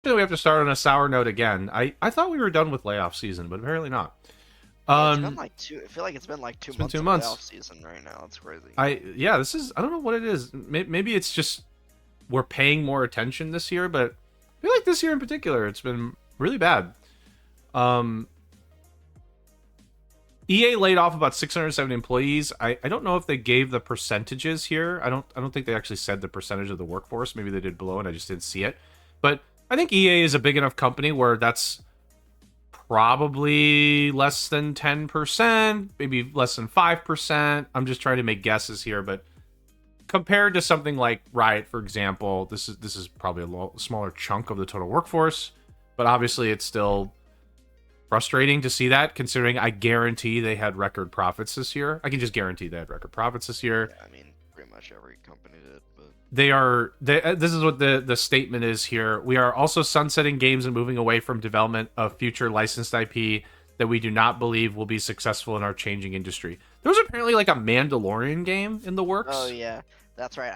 We have to start on a sour note again. I thought we were done with layoff season, but apparently not. Yeah, it's been Um, like two. I feel like it's been like two it's been months two of layoff months. season right now. It's crazy. Yeah, this is I don't know what it is. Maybe it's just we're paying more attention this year, but I feel like this year in particular, it's been really bad. Um, EA laid off about 670 employees. I don't know if they gave the percentages here. I don't think they actually said the percentage of the workforce. Maybe they did below and I just didn't see it. But I think EA is a big enough company where that's probably less than 10%, maybe less than 5%. I'm just trying to make guesses here, but compared to something like Riot, for example, this is probably a smaller chunk of the total workforce, but obviously it's still frustrating to see that, considering I guarantee they had record profits this year. I can just guarantee they had record profits this year. Yeah, I mean, pretty much every company did, but This is what the statement is here. We are also sunsetting games and moving away from development of future licensed IP that we do not believe will be successful in our changing industry. There was apparently like a Mandalorian game in the oh works. yeah, that's right.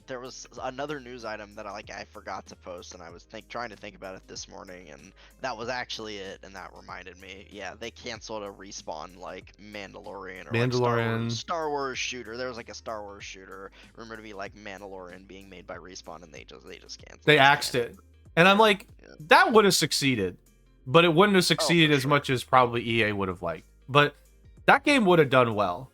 There was another news item that I forgot to post, and I was trying to think about it this morning, and that was actually it, and that reminded me. Yeah, they canceled a Respawn like Mandalorian or like Mandalorian. Star Wars shooter. There was like a Star Wars shooter rumored to be like Mandalorian being made by Respawn, and they just canceled They it. axed it. And I'm like, Yeah. that would have succeeded. But it wouldn't have Oh, succeeded for as sure. much as probably EA would have liked. But that game would have done well.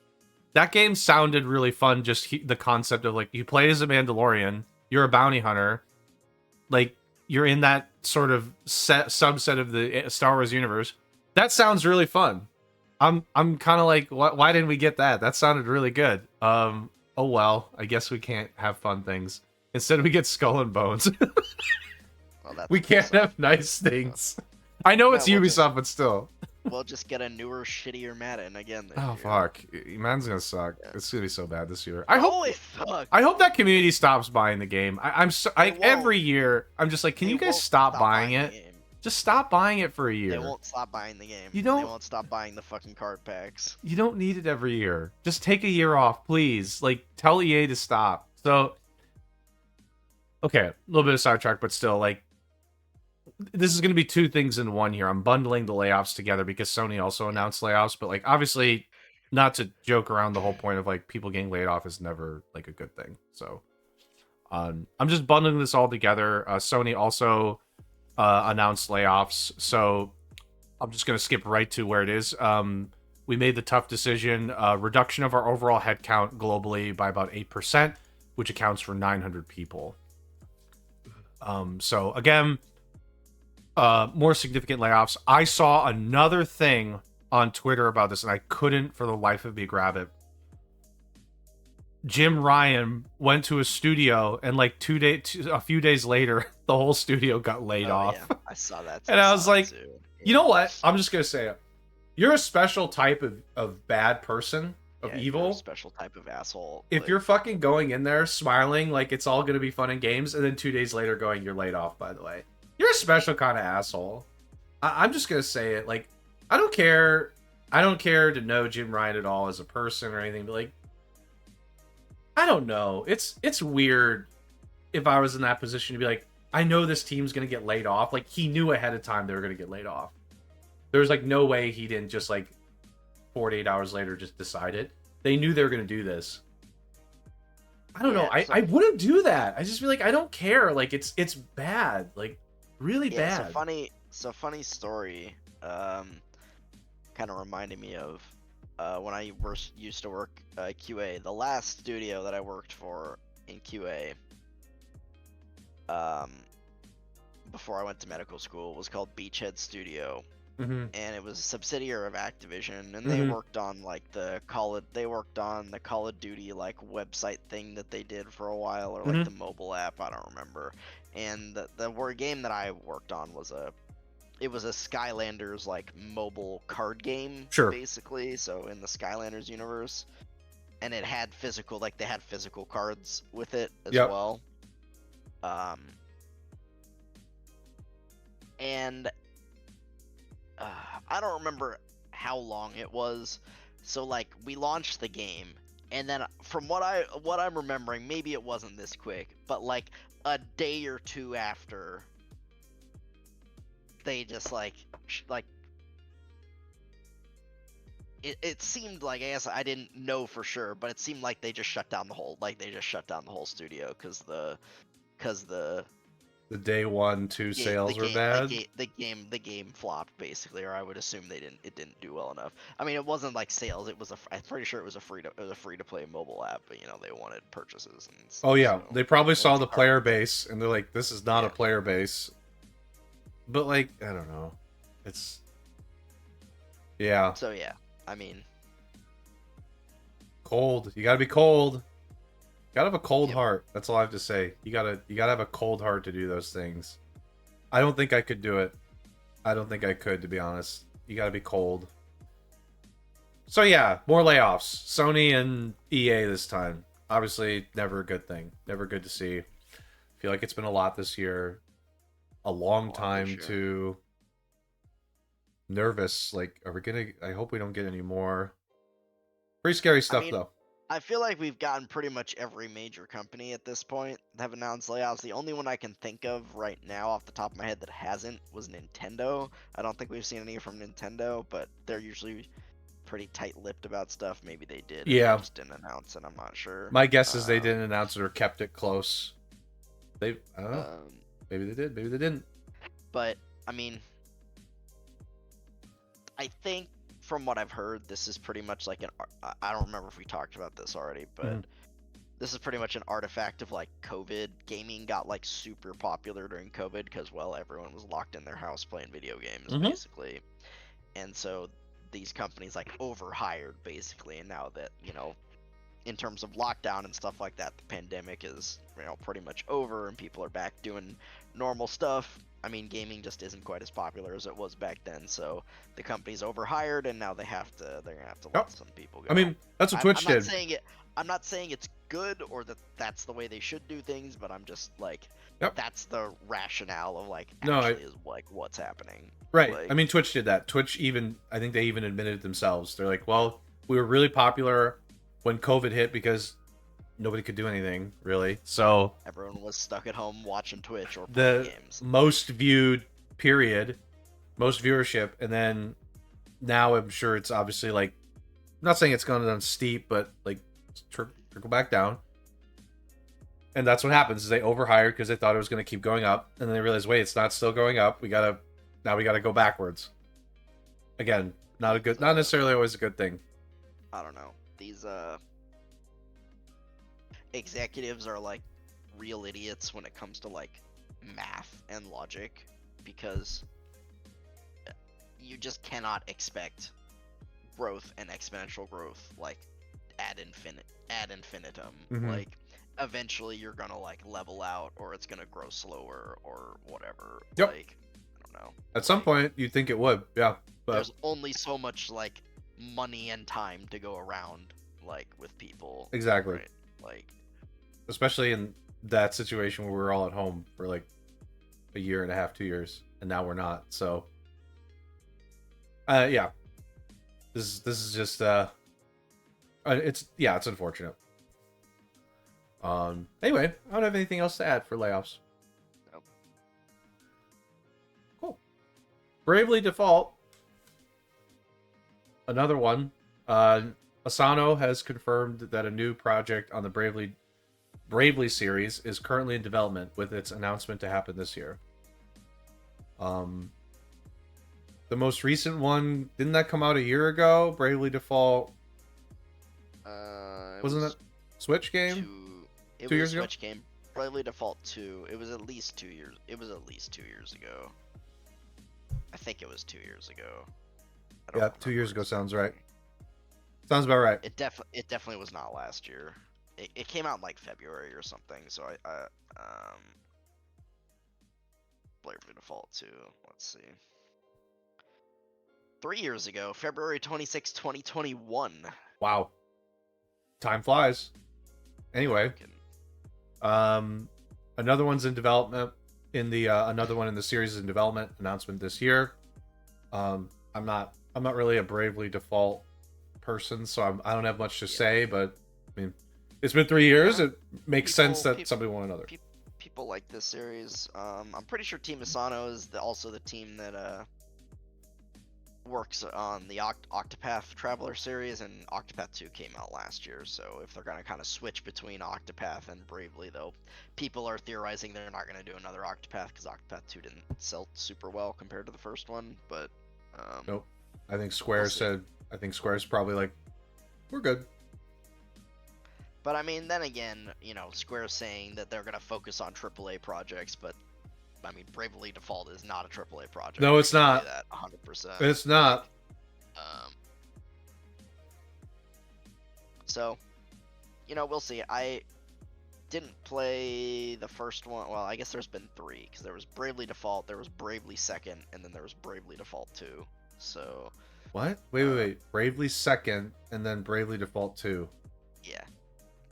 That game sounded really fun. Just the concept of like you play as a Mandalorian, you're a bounty hunter, like you're in that sort of subset of the Star Wars universe. That sounds really fun. I'm kind of like, why didn't we get that? That sounded really good. Oh well, I guess we can't have fun things. Instead, we get Skull and Bones. Well, that's We can't Ubisoft. have nice things. I know it's No, Ubisoft, but still. we'll just get a newer, shittier Madden again this Oh year. fuck, man's gonna suck. Yeah. It's gonna be so bad this year. No, it I sucks. hope that community stops buying the game. I'm so, They every won't. year I'm just like, can They you guys won't stop buying the it? game. Just stop buying it for a They year. won't stop buying the game. You They don't won't stop buying the fucking card packs. you don't need it every year. Just take a year off, please. Like tell EA to stop. So okay, a little bit of sidetrack, but still like this is going to be two things in one here. I'm bundling the layoffs together because Sony also announced layoffs, but like obviously not to joke around the whole point of like people getting laid off is never like a good thing. So I'm just bundling this all together. Sony also announced layoffs, so I'm just going to skip right to where it is. We made the tough decision, reduction of our overall headcount globally by about 8%, which accounts for 900 people. So again, more significant layoffs. I saw another thing on Twitter about this, and I couldn't for the life of me grab it. Jim Ryan went to a studio, and like a few days later, the whole studio got laid Oh off. yeah, I saw that. And I was saw that like, too. you know Yeah. what? I'm just gonna say it. You're a special type of bad person, of Yeah, you're a evil. special type of asshole. If like, you're fucking going in there smiling like it's all gonna be fun and games, and then 2 days later going, you're laid off, by the way. You're a special kind of asshole. I'm just gonna say it. Like, I don't care. I don't care to know Jim Ryan at all as a person or anything, but like, I don't know. It's weird if I was in that position to be like, I know this team's gonna get laid off. Like, he knew ahead of time they were gonna get laid off. There's like no way he didn't just like 48 hours later just decide it. They knew they were gonna do this. I don't know. yeah, I wouldn't do that. I just feel like I don't care. Like it's bad. Like really yeah. bad. So funny story. Kind of reminded me of when I used to work QA. The last studio that I worked for in QA, um, before I went to medical school, was called Beachhead Studio, Mm-hmm. and it was a subsidiary of Activision, and they Mm-hmm. worked on like they worked on the Call of Duty like website thing that they did for a while, or like Mm-hmm. the mobile app, I don't remember. And the word game that I worked on was a Skylanders like mobile card game, Sure. basically. So in the Skylanders universe, and it had physical, like they had physical cards with it as Yep. well. Um, and I don't remember how long it was. So like we launched the game, and then from what I'm remembering, maybe it wasn't this quick, but like a day or two after they just like it seemed like, I guess I didn't know for sure, but it seemed like they just shut down the whole studio because The day 1, 2 sales were bad. the game flopped basically, or I would assume it didn't do well enough. I mean, it wasn't like sales. I'm pretty sure it was a free to play mobile app, but they wanted purchases and Oh yeah, so they probably saw the it's player hard. base and they're like, this is not a Yeah. player base. But like, I don't know. It's yeah, So yeah, I mean, cold. You gotta be cold. Gotta have a cold Yep. heart. That's all I have to say. You gotta have a cold heart to do those things. I don't think I could do it. I don't think I could, to be honest. You gotta be cold. So yeah, more layoffs. Sony and EA this time. Obviously, never a good thing. Never good to see. Feel like it's been a lot this year. A long this time year. to nervous. Like, are we gonna? I hope we don't get any more. Pretty scary stuff, mean, though. I feel like we've gotten pretty much every major company at this point have announced layoffs. The only one I can think of right now off the top of my head that hasn't was Nintendo. I don't think we've seen any from Nintendo, but they're usually pretty tight-lipped about stuff. Maybe they did, and Yeah. they just didn't announce it. I'm not sure. My guess is they didn't announce it or kept it close. I don't know. Maybe they did. Maybe they didn't. But I mean, I think from what I've heard, this is pretty much like I don't remember if we talked about this already, but this is pretty much an artifact of like COVID. Gaming got like super popular during COVID because, well, everyone was locked in their house playing video games basically, and so these companies like overhired basically, and now that in terms of lockdown and stuff like that, the pandemic is pretty much over and people are back doing normal stuff. I mean, gaming just isn't quite as popular as it was back then, so the company's overhired, and now they're gonna have to let some people go. I mean, that's what Twitch did. I'm not saying it's good or that that's the way they should do things, but I'm just like, that's the rationale of like is like what's happening. Right. Like, I mean, Twitch did that. I think they even admitted it themselves. They're like, well, we were really popular when COVID hit because nobody could do anything, really. So everyone was stuck at home watching Twitch or playing games. Most viewed period, most viewership, and then now I'm sure it's obviously like, I'm not saying it's gone down steep, but like trickle back down. And that's what happens is they overhired because they thought it was going to keep going up, and then they realized, wait, it's not still going up. We gotta go backwards. Again, not necessarily always a good thing. I don't know. These executives are like real idiots when it comes to like math and logic, because you just cannot expect growth and exponential growth like ad infinitum. Like eventually you're gonna like level out, or it's gonna grow slower or whatever. Like, I don't know. At some point you'd think it would, yeah. But there's only so much like money and time to go around, like with people. Exactly. Right? Like, especially in that situation where we're all at home for like a year and a half, 2 years, and now we're not. So yeah. This is just it's unfortunate. Anyway, I don't have anything else to add for layoffs. Nope. Cool. Bravely Default. Another one. Asano has confirmed that a new project on the Bravely series is currently in development, with its announcement to happen this year. The most recent one, didn't that come out a year ago? Bravely Default. Wasn't it Switch game? 2 years ago? Switch game. Bravely Default 2. It was at least 2 years. It was at least 2 years ago. I think it was 2 years ago. Yeah, 2 years ago sounds right. Sounds about right. It definitely was not last year. It came out in like February or something. So Bravely Default 2. Let's see. 3 years ago, February 26, 2021. Wow. Time flies. Anyway, another one's in development. Another one in the series is in development. Announcement this year. I'm not really a Bravely Default person, so I don't have much to say. But I mean, it's been 3 years. It makes sense that somebody want another. people like this series. I'm pretty sure Team Asano is also the team that works on the Octopath Traveler series, and Octopath 2 came out last year. So if they're gonna kind of switch between Octopath and Bravely, though, people are theorizing they're not gonna do another Octopath because Octopath 2 didn't sell super well compared to the first one. But nope. I think Square said. I think Square's probably like, we're good. But I mean, then again, you know, Square's saying that they're gonna focus on AAA projects, but I mean, Bravely Default is not a AAA project. No, it's not. That 100%. It's not. So, you know, we'll see. I didn't play the first one. Well, I guess there's been 3 because there was Bravely Default, there was Bravely Second, and then there was Bravely Default 2. So. What? Wait. Bravely Second, and then Bravely Default 2. Yeah.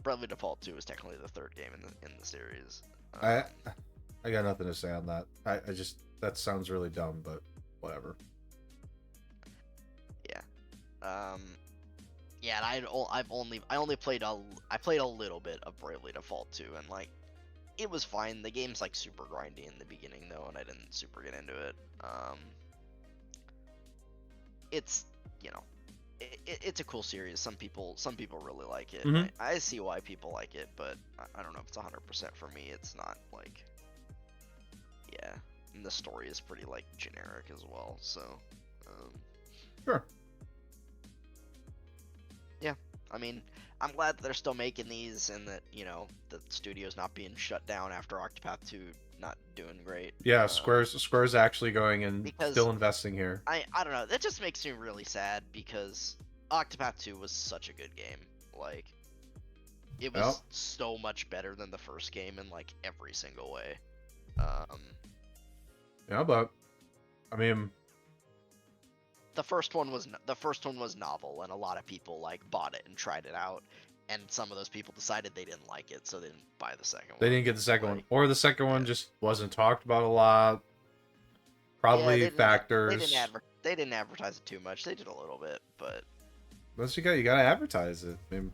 Bravely Default 2 is technically the 3rd game in the series. I got nothing to say on that. I just, that sounds really dumb, but whatever. Yeah. Yeah, and I only played a little bit of Bravely Default 2, and like, it was fine. The game's like super grindy in the beginning though, and I didn't super get into it. It's, you know, it's a cool series. Some people really like it. Mm-hmm. I see why people like it, but I don't know if it's 100% for me. It's not like, yeah, and the story is pretty like generic as well. So, sure. Yeah, I mean, I'm glad that they're still making these, and that, you know, the studio's not being shut down after Octopath 2 not doing great. Yeah, Square's actually going and still investing here. I don't know. That just makes me really sad because Octopath 2 was such a good game. Like, it was so much better than the first game in like every single way. Yeah, but I mean, the first one was novel, and a lot of people like bought it and tried it out. And some of those people decided they didn't like it, so they didn't buy the second one. They didn't get the second one. Or the second one just wasn't talked about a lot. Probably factors. They didn't advertise it too much. They did a little bit, but... Once you gotta advertise it. I mean,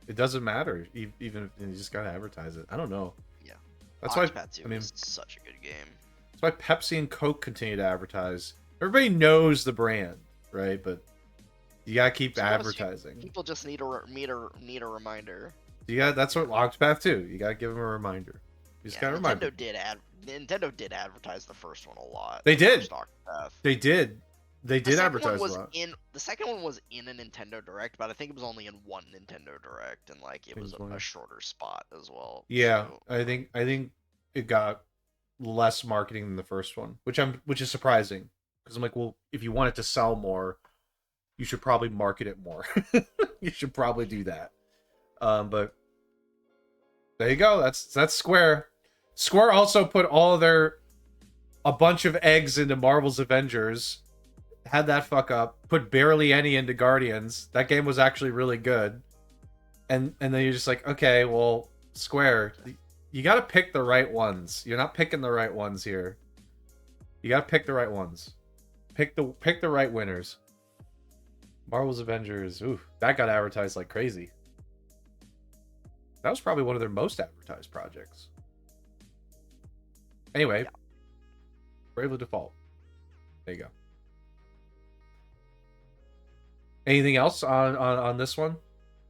it doesn't matter. Even if you just gotta advertise it. I don't know. Yeah. That's Octopath 2 is such a good game. That's why Pepsi and Coke continue to advertise. Everybody knows the brand, right? But you gotta keep advertising. People just need a reminder. That's what Octopath 2. You gotta give them a reminder. You just gotta remind them. Nintendo did advertise the first one a lot. They did. They did. They did advertise a lot. The second one was in a Nintendo Direct, but I think it was only in one Nintendo Direct, and like it was a shorter spot as well. Yeah, so. I think it got less marketing than the first one, which is surprising because I'm like, well, if you want it to sell more, you should probably market it more. You should probably do that. But there you go. That's Square. Square also put a bunch of eggs into Marvel's Avengers. Had that fuck up. Put barely any into Guardians. That game was actually really good. And then you're just like, okay, well, Square, you got to pick the right ones. You're not picking the right ones here. You got to pick the right ones. Pick the right winners. Marvel's Avengers, ooh, that got advertised like crazy. That was probably one of their most advertised projects. Anyway, yeah. Bravely Default. There you go. Anything else on this one?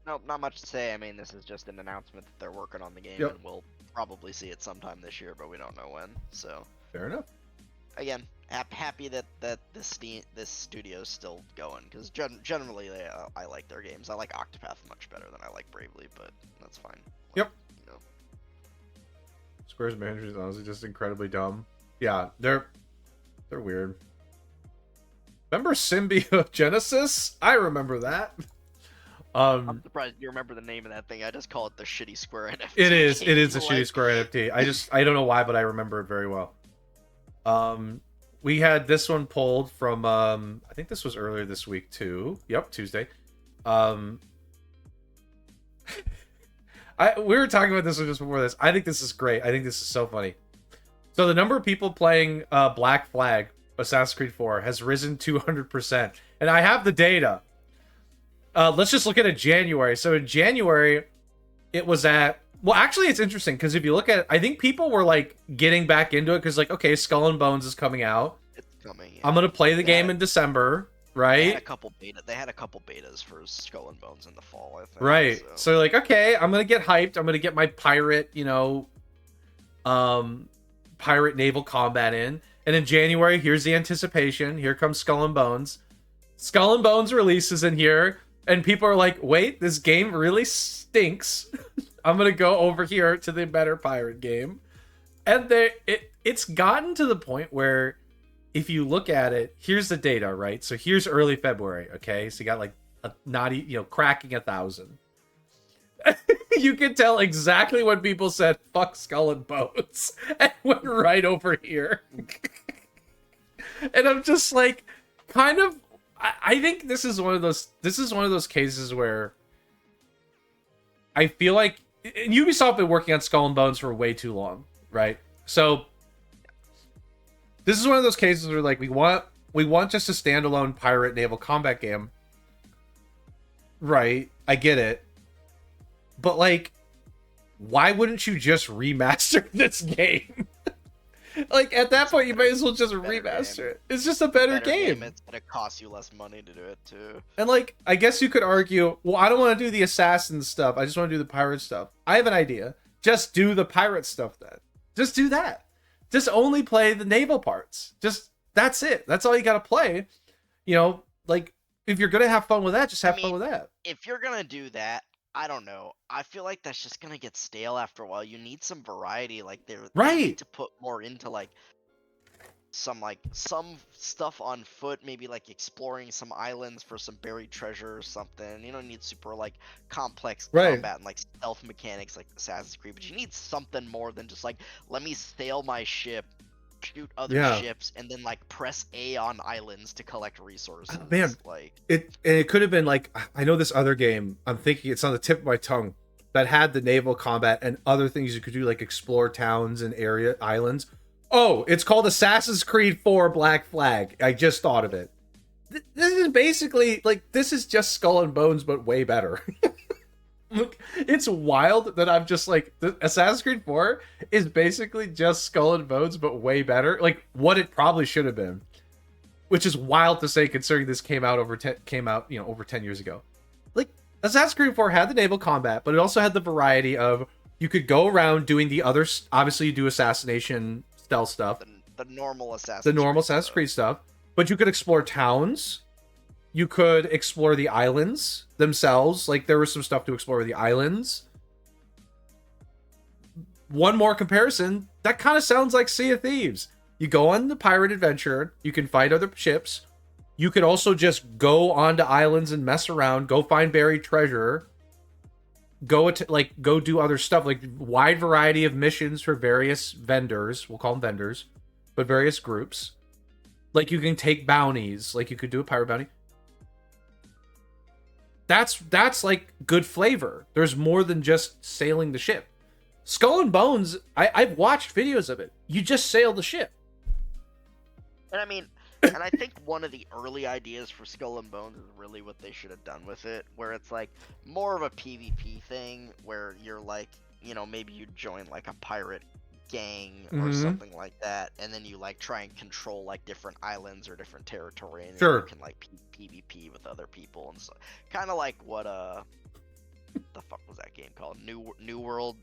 No, not much to say. I mean, this is just an announcement that they're working on the game, and we'll probably see it sometime this year, but we don't know when. So fair enough. Again, happy that this studio's still going, because generally I like their games. I like Octopath much better than I like Bravely, but that's fine. Yep. You know. Square's manager is honestly just incredibly dumb. Yeah, they're weird. Remember Symbiogenesis? I remember that. I'm surprised you remember the name of that thing. I just call it the shitty Square NFT. It is a shitty Square NFT. I don't know why, but I remember it very well. We had this one pulled from I think this was earlier this week too. Yep, Tuesday. We were talking about this one just before this. I think this is great. I think this is so funny. So the number of people playing Black Flag Assassin's Creed 4 has risen 200%. And I have the data. Let's just look at it January. So in January, it was at Well, actually, it's interesting because if you look at it, I think people were like getting back into it because like, okay, Skull and Bones is coming out. It's coming. Yeah. I'm gonna play the game in December, right? They had a couple betas for Skull and Bones in the fall, I think. Right. So, So like, okay, I'm gonna get hyped. I'm gonna get my pirate, pirate naval combat in. And in January, here's the anticipation. Here comes Skull and Bones. Skull and Bones releases in here, and people are like, wait, this game really stinks. I'm gonna go over here to the better pirate game. And it's gotten to the point where if you look at it, here's the data, right? So here's early February, okay? So you got like cracking 1,000. You can tell exactly when people said fuck Skull and Bones and went right over here. And I'm just like, kind of, I think this is one of those cases where I feel like Ubisoft been working on Skull and Bones for way too long, right? So this is one of those cases where like we want just a standalone pirate naval combat game. Right, I get it. But like, why wouldn't you just remaster this game? Like at that point, you might as well just remaster it. It's just a better game. It's gonna cost you less money to do it too. And like, I guess you could argue, well, I don't want to do the assassin stuff. I just want to do the pirate stuff. I have an idea. Just do the pirate stuff then. Just do that. Just only play the naval parts. Just that's it. That's all you gotta play. Like if you're gonna have fun with that, just have fun with that. If you're gonna do that, I don't know. I feel like that's just gonna get stale after a while. You need some variety. Like they need to put more into like some stuff on foot. Maybe like exploring some islands for some buried treasure or something. You don't need super like complex combat and like stealth mechanics like Assassin's Creed. But you need something more than just like let me sail my ship, shoot other ships, and then like press A on islands to collect resources. Man, like it could have been like, I know this other game, I'm thinking it's on the tip of my tongue, that had the naval combat and other things you could do, like explore towns and islands. Oh, it's called Assassin's Creed 4 Black Flag. I just thought of it. This is basically like, this is just Skull and Bones but way better. Look, it's wild that I'm just like, Assassin's Creed 4 is basically just Skull and Bones, but way better. Like, what it probably should have been. Which is wild to say, considering this came out over 10 years ago. Like, Assassin's Creed 4 had the naval combat, but it also had the variety of, you could go around doing the other, obviously you do assassination, stealth stuff. The normal Assassin's Creed stuff. But you could explore towns. You could explore the islands themselves. Like, there was some stuff to explore with the islands. One more comparison, that kind of sounds like Sea of Thieves. You go on the pirate adventure, you can fight other ships. You could also just go onto islands and mess around, go find buried treasure, go do other stuff, like wide variety of missions for various vendors. We'll call them vendors, but various groups. Like, you can take bounties, like you could do a pirate bounty. That's like good flavor. There's more than just sailing the ship. Skull and Bones, I've watched videos of it. You just sail the ship. And I mean, and I think one of the early ideas for Skull and Bones is really what they should have done with it, where it's like more of a PvP thing, where you're like, maybe you join like a pirate gang or something like that, and then you like try and control like different islands or different territory, and you can like PvP with other people, and so kind of like what the fuck was that game called? New World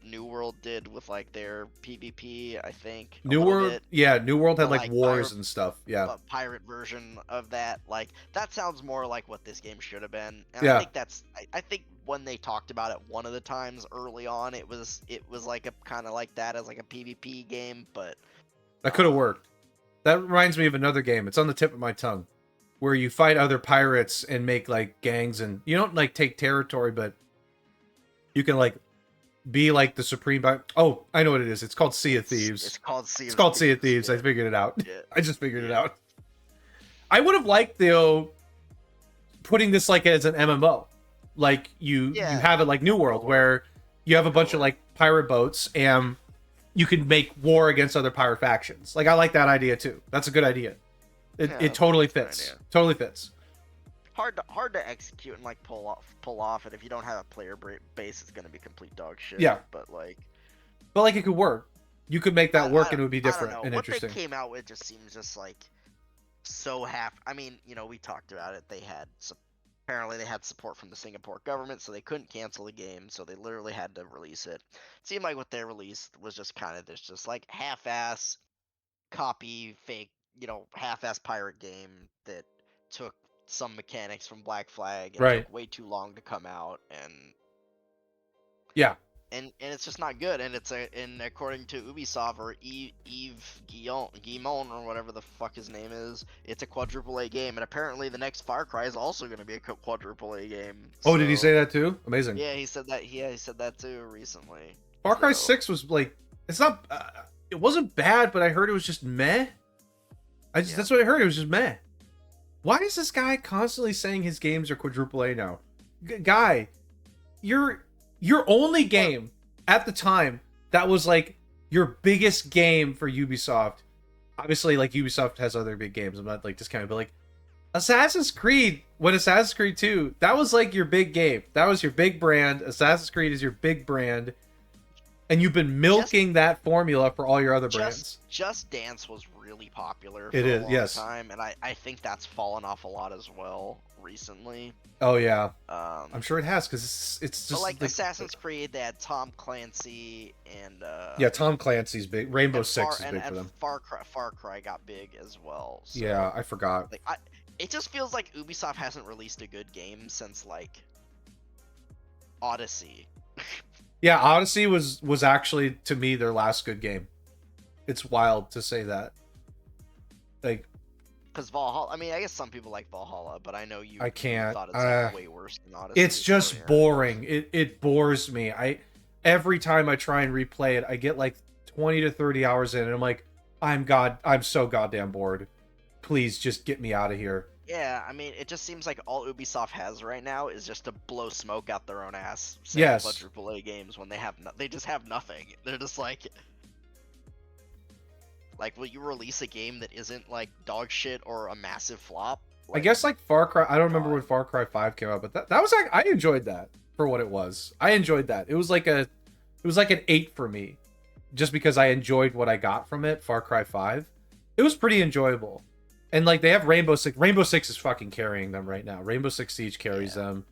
did with like their PvP, I think. New World had like wars and stuff. Yeah. A pirate version of that. Like, that sounds more like what this game should have been. And yeah. I think I think when they talked about it one of the times early on, it was like a kind of like that as like a PvP game, but that could have worked. That reminds me of another game. It's on the tip of my tongue, where you fight other pirates and make like gangs, and you don't like take territory, but you can like be like the supreme. Oh, I know what it is. It's called Sea of Thieves. It's called Sea of Thieves. Yeah. I figured it out. Yeah. I just figured it out. I would have liked though putting this like as an MMO, like you have it like New World, where you have a bunch of like pirate boats and you can make war against other pirate factions. Like, I like that idea too. That's a good idea. It totally fits. Totally fits. hard to execute and like pull off. And if you don't have a player base, it's gonna be complete dog shit. Yeah. But like it could work. You could make that work, and it would be different I don't know. and What interesting. they came out with just seems just like so half. I mean, we talked about it. Apparently they had support from the Singapore government, so they couldn't cancel the game. So they literally had to release it. Seemed like what they released was just kind of just like half-ass copy, fake, half-ass pirate game that took some mechanics from Black Flag and Right. took way too long to come out, and Yeah. and it's just not good. And and according to Ubisoft or Yves Guillemot or whatever the fuck his name is, it's a quadruple A game, and apparently the next Far Cry is also going to be a quadruple A game. Oh, did he say that too? Amazing. Yeah, he said that. Yeah, he said that too recently. Far Cry 6 was like, it's not, it wasn't bad, but I heard it was just meh. That's what I heard. It was just meh. Why is this guy constantly saying his games are quadruple A now? Guy, your only game at the time that was like your biggest game for Ubisoft. Obviously, like Ubisoft has other big games. I'm not like discounting, but like Assassin's Creed, when Assassin's Creed 2, that was like your big game. That was your big brand. Assassin's Creed is your big brand. And you've been milking that formula for all your other brands. Just Dance was really popular for a long time, and I think that's fallen off a lot as well recently. Oh yeah, I'm sure it has, because it's just like Assassin's Creed. They had Tom Clancy and yeah, Tom Clancy's big. Rainbow Six is big for them. Far Cry got big as well. So, yeah, I forgot. Like it just feels like Ubisoft hasn't released a good game since like Odyssey. Yeah, Odyssey was actually, to me, their last good game. It's wild to say that. Like, because Valhalla, I mean, I guess some people like Valhalla, but I know you. I can't. Thought it's like way worse than Odyssey. It's just boring. It bores me. Every time I try and replay it, I get like 20 to 30 hours in, and I'm like, I'm so goddamn bored. Please just get me out of here. Yeah, I mean, it just seems like all Ubisoft has right now is just to blow smoke out their own ass. Yes. Quadruple A games when they just have nothing. They're just like, will you release a game that isn't like dog shit or a massive flop? I guess like Far Cry. I don't remember when Far Cry 5 came out, but that was like, I enjoyed that for what it was. I enjoyed that. It was like an 8 for me, just because I enjoyed what I got from it. Far Cry 5, it was pretty enjoyable. And like they have Rainbow Six. Rainbow Six is fucking carrying them right now. Rainbow Six Siege carries them.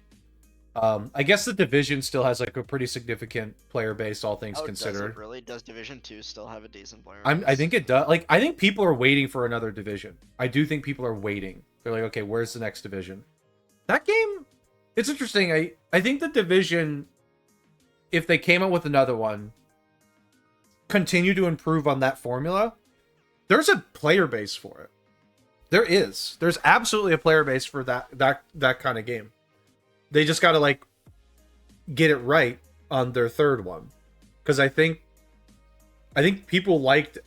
I guess the Division still has like a pretty significant player base, all things considered. Does it really? Does Division 2 still have a decent player base? I think it does. Like, I think people are waiting for another Division. I do think people are waiting. They're like, okay, where's the next Division? That game, it's interesting. I think the Division, if they came out with another one, continue to improve on that formula, there's a player base for it. There is. There's absolutely a player base for that kind of game. They just got to like get it right on their third one, because I think people liked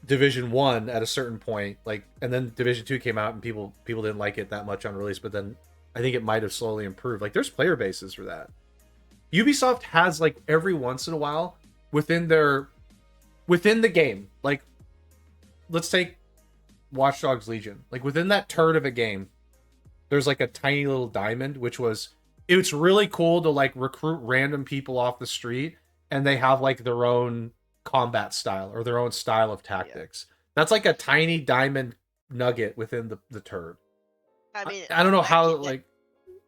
Division 1 at a certain point, like, and then Division 2 came out and people didn't like it that much on release, but then I think it might have slowly improved. Like, there's player bases for that. Ubisoft has like every once in a while within the game, like, let's take Watch Dogs Legion. Like, within that turd of a game, there's like a tiny little diamond, it's really cool to like recruit random people off the street, and they have like their own combat style or their own style of tactics. Yeah. That's like a tiny diamond nugget within the turd. I mean, I don't know how like.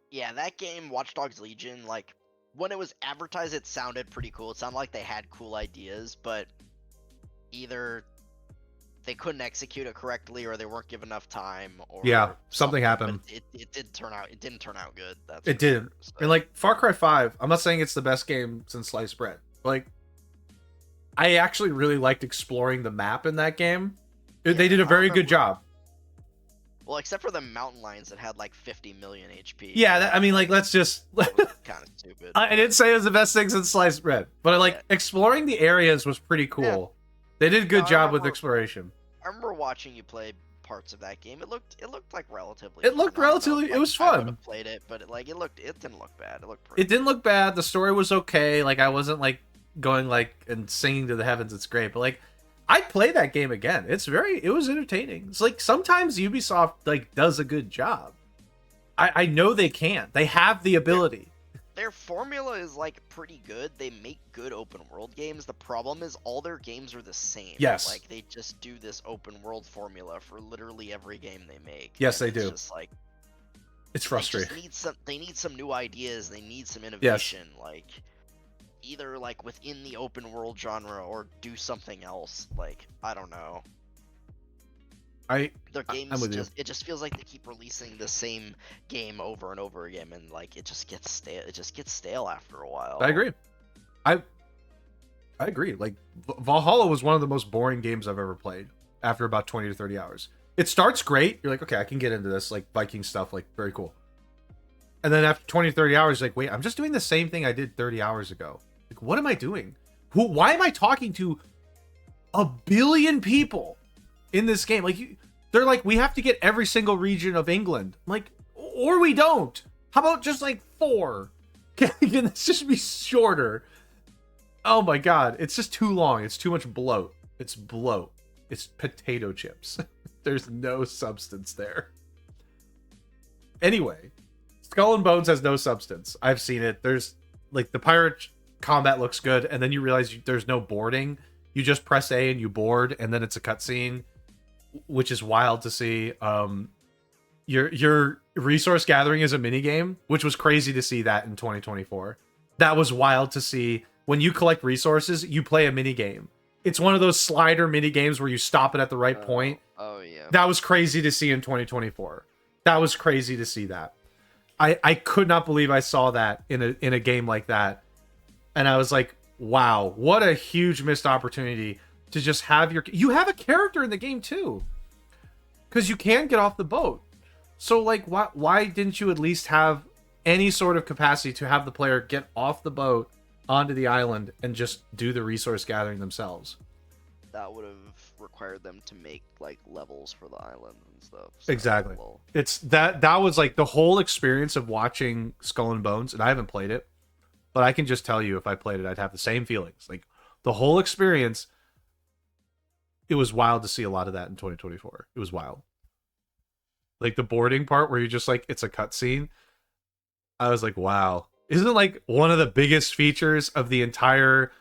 Yeah, that game, Watch Dogs Legion, like when it was advertised, it sounded pretty cool. It sounded like they had cool ideas, but either they couldn't execute it correctly, or they weren't given enough time, or something happened. It didn't turn out good. It didn't. Sure, so. And like Far Cry 5, I'm not saying it's the best game since sliced bread. Like, I actually really liked exploring the map in that game. They did a very good job. Well, except for the mountain lions that had like 50 million HP. Yeah, I mean, like, let's just. Kind of stupid. I didn't say it was the best thing since sliced bread, but like exploring the areas was pretty cool. Yeah. They did a good job with exploration. I remember watching you play parts of that game. It looked like relatively. It looked relatively. Like, it was fun. I would have played it, but it didn't look bad. It looked pretty. It didn't look bad. The story was okay. Like, I wasn't like going like and singing to the heavens. It's great, but like, I'd play that game again. It was entertaining. It's like sometimes Ubisoft like does a good job. I know they can. They have the ability. Their formula is like pretty good. They make good open world games. The problem is all their games are the same. Yes. Like they just do this open world formula for literally every game they make. Yes, and they do. Just like it's frustrating. They need some new ideas. They need some innovation. Yes. Like either like within the open world genre or do something else. Like I don't know. Their games it just feels like they keep releasing the same game over and over again, and like it just gets stale. It just gets stale after a while. I agree. I agree. Like Valhalla was one of the most boring games I've ever played. After about 20 to 30 hours, it starts great. You're like, okay, I can get into this, like Viking stuff, like very cool. And then after 20 to 30 hours, like, wait, I'm just doing the same thing I did 30 hours ago. Like, what am I doing? Why am I talking to 1 billion people in this game? Like, they're like, we have to get every single region of England. I'm like, or we don't. How about just like 4? Can this just be shorter? Oh my god, it's just too long. It's too much bloat. It's bloat. It's potato chips. There's no substance there. Anyway, Skull and Bones has no substance. I've seen it. There's like the pirate combat looks good, and then you realize there's no boarding. You just press A and you board, and then it's a cutscene, which is wild to see. Your resource gathering is a mini game, which was crazy to see that in 2024. That was wild to see. When you collect resources, you play a mini game. It's one of those slider mini games where you stop it at the right point. Oh yeah. That was crazy to see in 2024. That was crazy to see that. I could not believe I saw that in a game like that. And I was like, wow, what a huge missed opportunity to just have you have a character in the game too. Cuz you can get off the boat. So like why didn't you at least have any sort of capacity to have the player get off the boat onto the island and just do the resource gathering themselves? That would have required them to make like levels for the island and stuff. So, exactly. Well, it's that was like the whole experience of watching Skull and Bones, and I haven't played it, but I can just tell you if I played it, I'd have the same feelings. Like the whole experience, it was wild to see a lot of that in 2024. It was wild. Like the boarding part where you're just like, it's a cutscene. I was like, wow. Isn't it like one of the biggest features of the entire,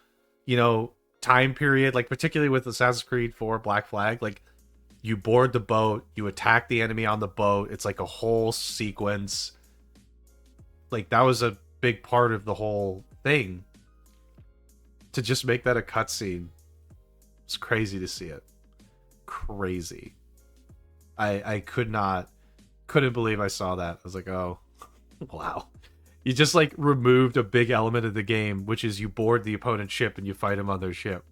time period? Like particularly with Assassin's Creed 4 Black Flag, like you board the boat, you attack the enemy on the boat. It's like a whole sequence. Like that was a big part of the whole thing. To just make that a cutscene, it's crazy to see it. Crazy. I couldn't believe I saw that. I was like, oh, wow. You just like removed a big element of the game, which is you board the opponent's ship and you fight them on their ship.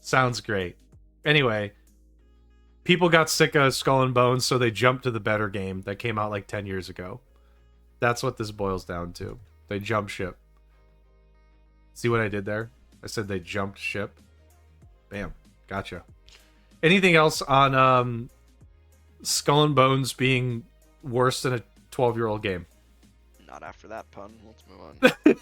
Sounds great. Anyway, people got sick of Skull and Bones, so they jumped to the better game that came out like 10 years ago. That's what this boils down to. They jumped ship. See what I did there? I said they jumped ship. Bam. Gotcha. Anything else on Skull and Bones being worse than a 12-year-old game? Not after that pun. Let's move on.